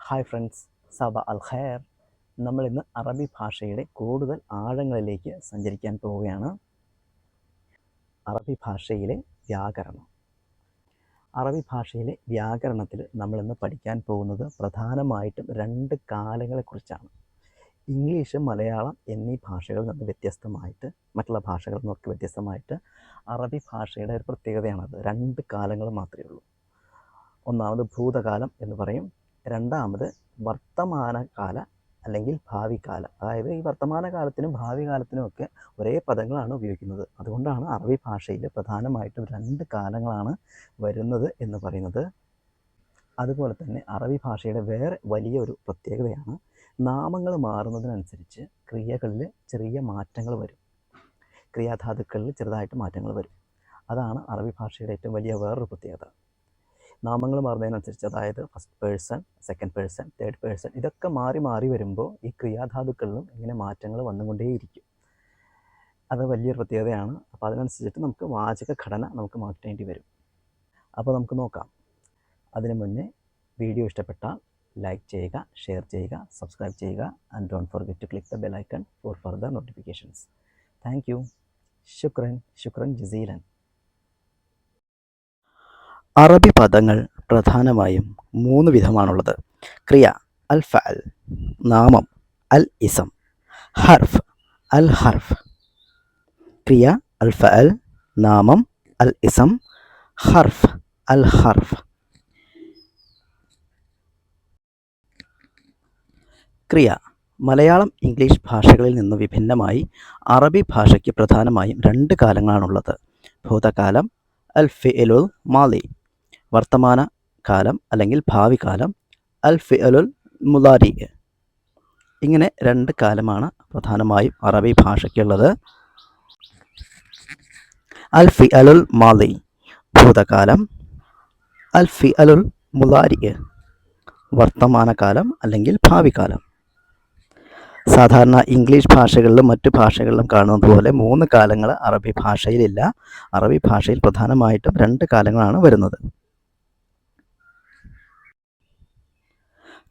Hi friends, സബ അൽ ഖൈർ. നമ്മളിന്ന് അറബി ഭാഷയുടെ കൂടുതൽ ആഴങ്ങളിലേക്ക് സഞ്ചരിക്കാൻ പോവുകയാണ്. അറബി ഭാഷയിലെ വ്യാകരണം. അറബി ഭാഷയിലെ വ്യാകരണത്തിൽ നമ്മളിന്ന് പഠിക്കാൻ പോകുന്നത് പ്രധാനമായിട്ടും 2 കാലങ്ങളെക്കുറിച്ചാണ്. ഇംഗ്ലീഷ്, മലയാളം എന്നീ ഭാഷകളിൽ നിന്ന് വ്യത്യസ്തമായിട്ട്, മറ്റുള്ള ഭാഷകളിൽ നിന്നൊക്കെ വ്യത്യസ്തമായിട്ട് അറബി ഭാഷയുടെ ഒരു പ്രത്യേകതയാണത്. 2 കാലങ്ങൾ മാത്രമേ ഉള്ളൂ. ഒന്നാമത് ഭൂതകാലം എന്ന് പറയും, രണ്ടാമത് വർത്തമാനകാല അല്ലെങ്കിൽ ഭാവി കാലം. അതായത് ഈ വർത്തമാനകാലത്തിനും ഭാവി കാലത്തിനുമൊക്കെ ഒരേ പദങ്ങളാണ് ഉപയോഗിക്കുന്നത്. അതുകൊണ്ടാണ് അറബി ഭാഷയിൽ പ്രധാനമായിട്ടും 2 കാലങ്ങളാണ് വരുന്നത് എന്ന് പറയുന്നത്. അതുപോലെ തന്നെ അറബി ഭാഷയുടെ വേറെ വലിയൊരു പ്രത്യേകതയാണ് നാമങ്ങൾ മാറുന്നതിനനുസരിച്ച് ക്രിയകളിൽ ചെറിയ മാറ്റങ്ങൾ വരും. ക്രിയാധാതുക്കളിൽ ചെറുതായിട്ട് മാറ്റങ്ങൾ വരും. അതാണ് അറബി ഭാഷയുടെ ഏറ്റവും വലിയ വേറൊരു പ്രത്യേകത. നാമങ്ങൾ മാറുന്നതിനനുസരിച്ച്, അതായത് first person, second person, third person, ഇതൊക്കെ മാറി മാറി വരുമ്പോൾ ഈ ക്രിയാധാതുക്കളിലും ഇങ്ങനെ മാറ്റങ്ങൾ വന്നുകൊണ്ടേയിരിക്കും. അത് വലിയൊരു പ്രത്യേകതയാണ്. അപ്പോൾ അതിനനുസരിച്ചിട്ട് നമുക്ക് വാചക ഘടന നമുക്ക് മാറ്റേണ്ടി വരും. അപ്പോൾ നമുക്ക് നോക്കാം. അതിനു മുന്നേ വീഡിയോ ഇഷ്ടപ്പെട്ടാൽ ലൈക്ക് ചെയ്യുക, ഷെയർ ചെയ്യുക, സബ്സ്ക്രൈബ് ചെയ്യുക. And don't forget to click the bell icon for further notifications. Thank you. ശുക്രൻ ജസീലൻ. അറബി പദങ്ങൾ പ്രധാനമായും 3 വിധമാണുള്ളത്. ക്രിയ അൽ ഫഅൽ, നാമം അൽ ഇസം, ഹർഫ് അൽ ഹർഫ്. ക്രിയ അൽ ഫഅൽ, നാമം അൽ ഇസം, ഹർഫ് അൽ ഹർഫ്. ക്രിയ. മലയാളം, ഇംഗ്ലീഷ് ഭാഷകളിൽ നിന്ന് വിഭിന്നമായി അറബി ഭാഷയ്ക്ക് പ്രധാനമായും 2 കാലങ്ങളാണുള്ളത്. ഭൂതകാലം അൽ ഫിഅലുൽ മാലി, വർത്തമാന കാലം അല്ലെങ്കിൽ ഭാവി കാലം അൽ ഫിഅലുൽ മുലാരി. ഇങ്ങനെ 2 കാലമാണ് പ്രധാനമായും അറബി ഭാഷയ്ക്കുള്ളത്. അൽ ഫിഅലുൽ മാലി ഭൂതകാലം, അൽ ഫിഅലുൽ മുലാരി വർത്തമാനകാലം അല്ലെങ്കിൽ ഭാവി കാലം. സാധാരണ ഇംഗ്ലീഷ് ഭാഷകളിലും മറ്റു ഭാഷകളിലും കാണുന്നത് പോലെ 3 കാലങ്ങൾ അറബി ഭാഷയിലില്ല. അറബി ഭാഷയിൽ പ്രധാനമായിട്ടും 2 കാലങ്ങളാണ് വരുന്നത്.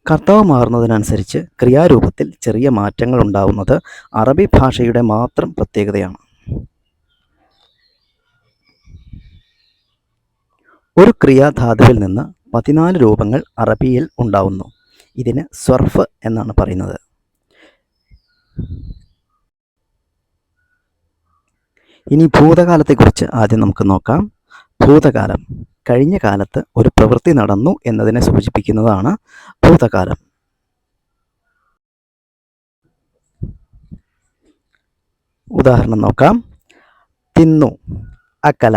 കർത്താവ് മാറുന്നതിനനുസരിച്ച് ക്രിയാരൂപത്തിൽ ചെറിയ മാറ്റങ്ങൾ ഉണ്ടാവുന്നത് അറബി ഭാഷയുടെ മാത്രം പ്രത്യേകതയാണ്. ഒരു ക്രിയാധാതുവിൽ നിന്ന് 14 രൂപങ്ങൾ അറബിയിൽ ഉണ്ടാവുന്നു. ഇതിന് സർഫ് എന്നാണ് പറയുന്നത്. ഇനി ഭൂതകാലത്തെക്കുറിച്ച് ആദ്യം നമുക്ക് നോക്കാം. ഭൂതകാലം കഴിഞ്ഞ കാലത്ത് ഒരു പ്രവൃത്തി നടന്നു എന്നതിനെ സൂചിപ്പിക്കുന്നതാണ് ഭൂതകാലം. ഉദാഹരണം നോക്കാം. തിന്നു അക്കല,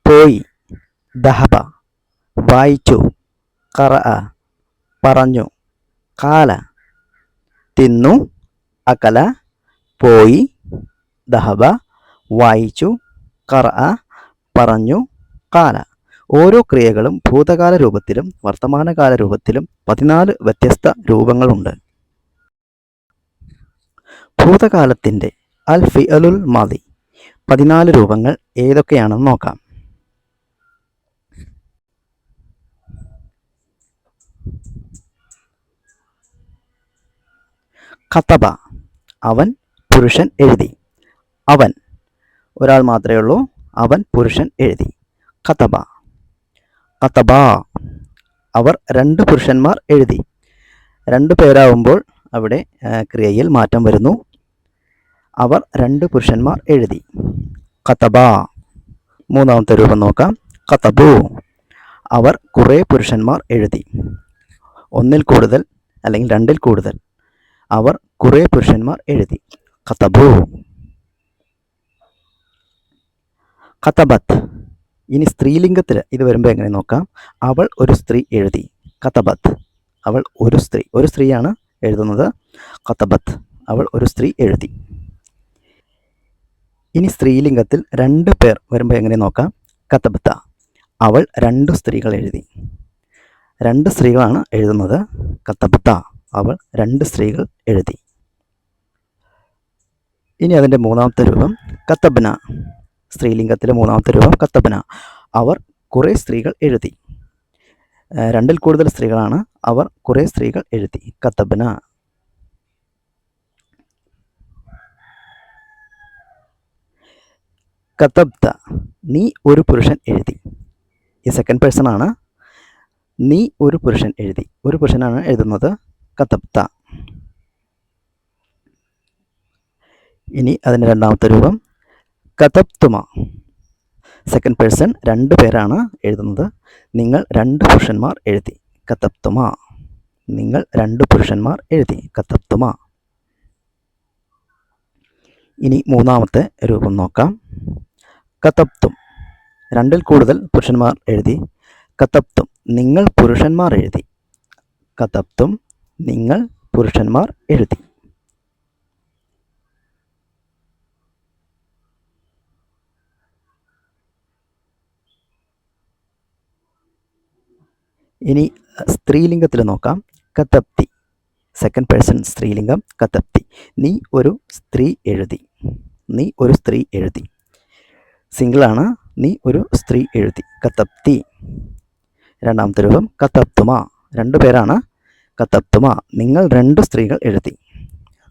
പോയി ദഹബ, വായിച്ചു ഖറഅ, പറഞ്ഞു ഖാല. തിന്നു, അക്കല, പോയി, ദഹബ, വായിച്ചു, ഖറഅ, പറഞ്ഞു, ഖാല. ഓരോ ക്രിയകളും ഭൂതകാല രൂപത്തിലും വർത്തമാനകാല രൂപത്തിലും 14 വ്യത്യസ്ത രൂപങ്ങളുണ്ട്. ഭൂതകാലത്തിൻ്റെ അൽ ഫിഅലുൽ മാദി 14 രൂപങ്ങൾ ഏതൊക്കെയാണെന്ന് നോക്കാം. ഖതബ, അവൻ പുരുഷൻ എഴുതി. അവൻ ഒരാൾ മാത്രമേ ഉള്ളൂ. അവൻ പുരുഷൻ എഴുതി. ഖതബ. ഖതബ, അവർ 2 പുരുഷന്മാർ എഴുതി. 2 പേരാവുമ്പോൾ അവിടെ ക്രിയയിൽ മാറ്റം വരുന്നു. അവർ 2 പുരുഷന്മാർ എഴുതി. ഖതബ. മൂന്നാമത്തെ രൂപം നോക്കാം. ഖതബു, അവർ കുറേ പുരുഷന്മാർ എഴുതി. 1 കൂടുതൽ അല്ലെങ്കിൽ 2 കൂടുതൽ. അവർ കുറേ പുരുഷന്മാർ എഴുതി. ഖതബു. ഖതബത്ത്. ഇനി സ്ത്രീലിംഗത്തിൽ ഇത് വരുമ്പോൾ എങ്ങനെ നോക്കാം. അവൾ ഒരു സ്ത്രീ എഴുതി. ഖതബത്ത്, അവൾ ഒരു സ്ത്രീ. ഒരു സ്ത്രീയാണ് എഴുതുന്നത്. ഖതബത്ത്, അവൾ ഒരു സ്ത്രീ എഴുതി. ഇനി സ്ത്രീലിംഗത്തിൽ 2 പേർ വരുമ്പോൾ എങ്ങനെ നോക്കാം. ഖതബത്ത, അവൾ 2 സ്ത്രീകൾ എഴുതി. 2 സ്ത്രീകളാണ് എഴുതുന്നത്. ഖതബത്ത, അവൾ 2 സ്ത്രീകൾ എഴുതി. ഇനി അതിൻ്റെ മൂന്നാമത്തെ രൂപം കത്തബ്ന. സ്ത്രീലിംഗത്തിലെ മൂന്നാമത്തെ രൂപം കത്തബ്ന, അവർ കുറേ സ്ത്രീകൾ എഴുതി. രണ്ടിൽ കൂടുതൽ സ്ത്രീകളാണ്, അവർ കുറേ സ്ത്രീകൾ എഴുതി. കതബ്ന. കതബ്ത, നീ ഒരു പുരുഷൻ എഴുതി. ഈ സെക്കൻഡ് പേഴ്സൺ ആണ്. നീ ഒരു പുരുഷൻ എഴുതി. ഒരു പുരുഷനാണ് എഴുതുന്നത്. കതബ്ത. ഇനി അതിൻ്റെ രണ്ടാമത്തെ രൂപം കതബ്തുമ. സെക്കൻഡ് പേഴ്സൺ, രണ്ട് പേരാണ് എഴുതുന്നത്. നിങ്ങൾ രണ്ട് പുരുഷന്മാർ എഴുതി. കതബ്തുമ. നിങ്ങൾ രണ്ട് പുരുഷന്മാർ എഴുതി. കതബ്തുമ. ഇനി മൂന്നാമത്തെ രൂപം നോക്കാം. കതബ്തും, രണ്ടിൽ കൂടുതൽ പുരുഷന്മാർ എഴുതി. കതബ്തും, നിങ്ങൾ പുരുഷന്മാർ എഴുതി. കതബ്തും, നിങ്ങൾ പുരുഷന്മാർ എഴുതി. ഇനി സ്ത്രീലിംഗത്തിൽ നോക്കാം. കതബ്തി. സെക്കൻഡ് പേഴ്സൺ സ്ത്രീലിംഗം കതബ്തി. നീ ഒരു സ്ത്രീ എഴുതി. നീ ഒരു സ്ത്രീ എഴുതി. സിംഗിളാണ്. നീ ഒരു സ്ത്രീ എഴുതി. കതബ്തി. രണ്ടാമത്തെ രൂപം കതബ്തുമ. രണ്ടു പേരാണ്. കതബ്തുമ, നിങ്ങൾ രണ്ട് സ്ത്രീകൾ എഴുതി.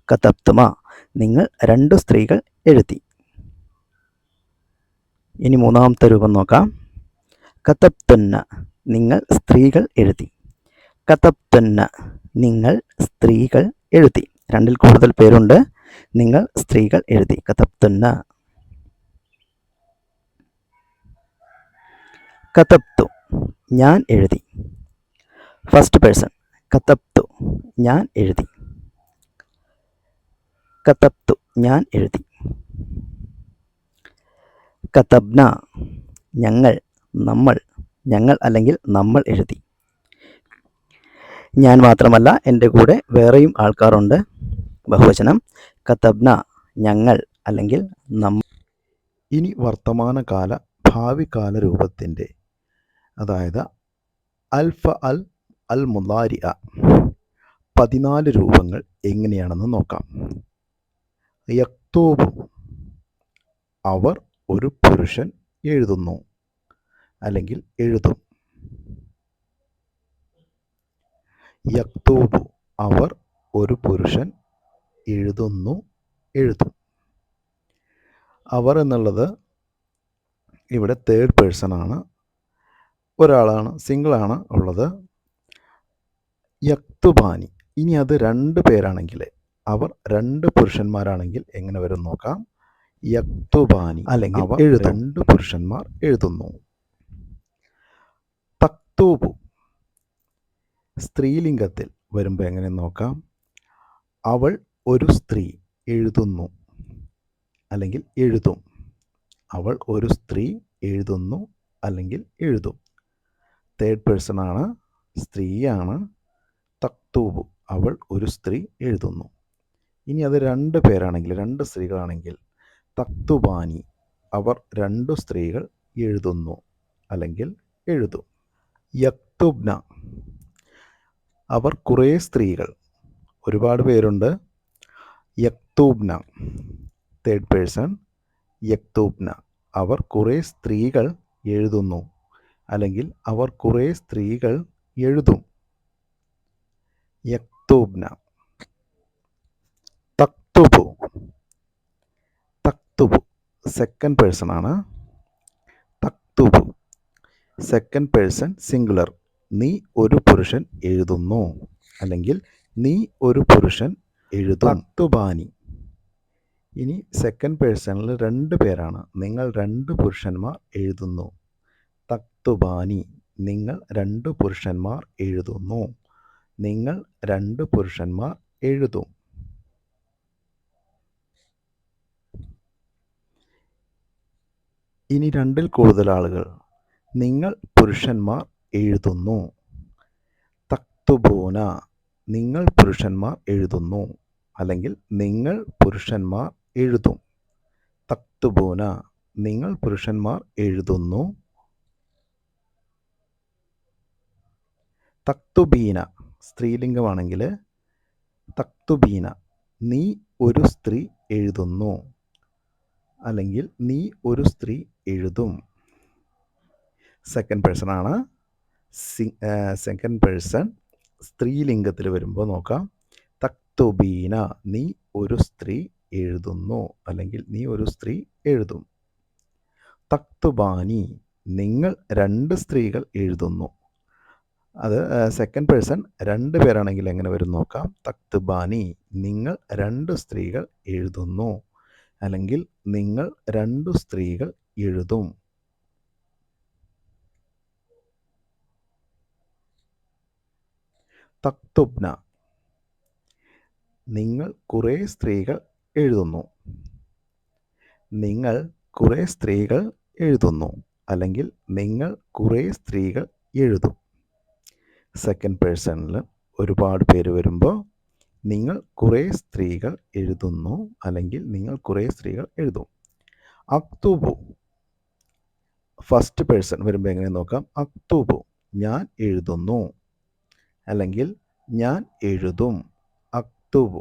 കതബ്തുമ, നിങ്ങൾ രണ്ട് സ്ത്രീകൾ എഴുതി. ഇനി മൂന്നാമത്തെ രൂപം നോക്കാം. കതബ്തുന്ന, നിങ്ങൾ സ്ത്രീകൾ എഴുതി. കതബ്തുന്ന, നിങ്ങൾ സ്ത്രീകൾ എഴുതി. രണ്ടിൽ കൂടുതൽ പേരുണ്ട്. നിങ്ങൾ സ്ത്രീകൾ എഴുതി. കതബ്തുന്ന. കതബ്തു, ഞാൻ എഴുതി. ഫസ്റ്റ് പേഴ്സൺ കതബ്തു, ഞാൻ എഴുതി. കതബ്തു, ഞാൻ എഴുതി. കതബ്ന, ഞങ്ങൾ, നമ്മൾ, ഞങ്ങൾ അല്ലെങ്കിൽ നമ്മൾ എഴുതി. ഞാൻ മാത്രമല്ല, എൻ്റെ കൂടെ വേറെയും ആൾക്കാരുണ്ട്. ബഹുവചനം കതബ്ന, ഞങ്ങൾ അല്ലെങ്കിൽ നമ്മൾ. ഇനി വർത്തമാനകാല ഭാവികാല രൂപത്തിൻ്റെ, അതായത് അൽഫ അൽ അൽ മുലാരിഅ 14 രൂപങ്ങൾ എങ്ങനെയാണെന്ന് നോക്കാം. യക്തൂബു, അവർ ഒരു പുരുഷൻ എഴുതുന്നു അല്ലെങ്കിൽ എഴുതും. യക്തൂബു, അവർ ഒരു പുരുഷൻ എഴുതുന്നു, എഴുതും. അവർ എന്നുള്ളത് ഇവിടെ തേർഡ് പേഴ്സൺ ആണ്. ഒരാളാണ്, സിംഗിളാണ് ഉള്ളത്. യക്തുബാനി, ഇനി അത് രണ്ട് പേരാണെങ്കിൽ, അവർ രണ്ട് പുരുഷന്മാരാണെങ്കിൽ എങ്ങനെ വരും നോക്കാം. യക്തുബാനി അല്ലെങ്കിൽ അവർ രണ്ട് പുരുഷന്മാർ എഴുതുന്നു. തക്തൂബു സ്ത്രീലിംഗത്തിൽ വരുമ്പോൾ എങ്ങനെ നോക്കാം. അവൾ ഒരു സ്ത്രീ എഴുതുന്നു അല്ലെങ്കിൽ എഴുതും. അവൾ ഒരു സ്ത്രീ എഴുതുന്നു അല്ലെങ്കിൽ എഴുതും. തേർഡ് പേഴ്സൺ ആണ്, സ്ത്രീയാണ്. തക്തൂബു, അവൾ ഒരു സ്ത്രീ എഴുതുന്നു. ഇനി അത് രണ്ട് പേരാണെങ്കിൽ, രണ്ട് സ്ത്രീകളാണെങ്കിൽ തക്തുബാനി, അവർ രണ്ടു സ്ത്രീകൾ എഴുതുന്നു അല്ലെങ്കിൽ എഴുതും. യക്തുബ്ന, അവർ കുറേ സ്ത്രീകൾ, ഒരുപാട് പേരുണ്ട്. യക്തൂബ്ന, തേർഡ് പേഴ്സൺ യക്തൂബ്ന, അവർ കുറേ സ്ത്രീകൾ എഴുതുന്നു അല്ലെങ്കിൽ അവർ കുറേ സ്ത്രീകൾ എഴുതും. യക്തൂബ്ന. തക്തുബു, തക്തുബു സെക്കൻഡ് പേഴ്സൺ ആണ്. തക്തുബു, സെക്കൻഡ് പേഴ്സൺ സിംഗുലർ. നീ ഒരു പുരുഷൻ എഴുതുന്നു അല്ലെങ്കിൽ നീ ഒരു പുരുഷൻ എഴുതും. തക്തുബാനി, ഇനി സെക്കൻഡ് പേഴ്സണിൽ രണ്ട് പേരാണ്. നിങ്ങൾ രണ്ട് പുരുഷന്മാർ എഴുതുന്നു. തക്തുബാനി, നിങ്ങൾ രണ്ട് പുരുഷന്മാർ എഴുതുന്നു. നിങ്ങൾ രണ്ട് പുരുഷന്മാർ എഴുതും. ഇനി രണ്ടിൽ കൂടുതൽ ആളുകൾ, നിങ്ങൾ പുരുഷന്മാർ എഴുതുന്നു. തക്തുബൂന, നിങ്ങൾ പുരുഷന്മാർ എഴുതുന്നു അല്ലെങ്കിൽ നിങ്ങൾ പുരുഷന്മാർ എഴുതും. തക്തുബൂന, നിങ്ങൾ പുരുഷന്മാർ എഴുതുന്നു. തക്തുബീന സ്ത്രീലിംഗമാണെങ്കിൽ തക്തുബീന, നീ ഒരു സ്ത്രീ എഴുതുന്നു അല്ലെങ്കിൽ നീ ഒരു സ്ത്രീ എഴുതും. സെക്കൻഡ് പേഴ്സൺ ആണ്. സെക്കൻഡ് പേഴ്സൺ സ്ത്രീലിംഗത്തിൽ വരുമ്പോൾ നോക്കാം. തക്തുബീന, നീ ഒരു സ്ത്രീ എഴുതുന്നു, അല്ലെങ്കിൽ നീ ഒരു സ്ത്രീ എഴുതും. തക്തുബാനി, നിങ്ങൾ രണ്ട് സ്ത്രീകൾ എഴുതുന്നു. അത് സെക്കൻഡ് പേഴ്സൺ രണ്ട് പേരാണെങ്കിൽ എങ്ങനെ വരും നോക്കാം. തക്തുബാനി, നിങ്ങൾ രണ്ട് സ്ത്രീകൾ എഴുതുന്നു, അല്ലെങ്കിൽ നിങ്ങൾ രണ്ടു സ്ത്രീകൾ എഴുതും. തക്തുബ്ന, നിങ്ങൾ കുറേ സ്ത്രീകൾ എഴുതുന്നു. നിങ്ങൾ കുറേ സ്ത്രീകൾ എഴുതുന്നു, അല്ലെങ്കിൽ നിങ്ങൾ കുറേ സ്ത്രീകൾ എഴുതും. സെക്കൻഡ് പേഴ്സണിൽ ഒരുപാട് പേര് വരുമ്പോൾ നിങ്ങൾ കുറേ സ്ത്രീകൾ എഴുതുന്നു, അല്ലെങ്കിൽ നിങ്ങൾ കുറേ സ്ത്രീകൾ എഴുതും. അക്തുബു, ഫസ്റ്റ് പേഴ്സൺ വരുമ്പോൾ എങ്ങനെ നോക്കാം. അക്തുബു, ഞാൻ എഴുതുന്നു, അല്ലെങ്കിൽ ഞാൻ എഴുതും. അക്തുബു,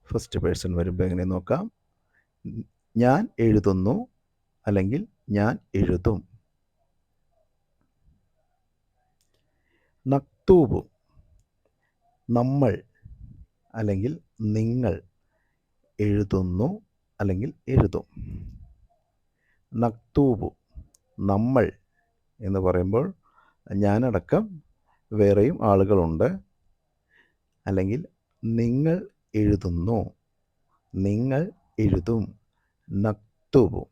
ഫസ്റ്റ് പേഴ്സൺ വരുമ്പോൾ എങ്ങനെ നോക്കാം. ഞാൻ എഴുതുന്നു, അല്ലെങ്കിൽ ഞാൻ എഴുതും. നക്തൂബു, നമ്മൾ അല്ലെങ്കിൽ നിങ്ങൾ എഴുതുന്നു, അല്ലെങ്കിൽ എഴുതും. നക്തൂബു, നമ്മൾ എന്ന് പറയുമ്പോൾ ഞാനടക്കം വേറെയും ആളുകളുണ്ട്. അല്ലെങ്കിൽ നിങ്ങൾ എഴുതുന്നു, നിങ്ങൾ എഴുതും. നക്തുബു.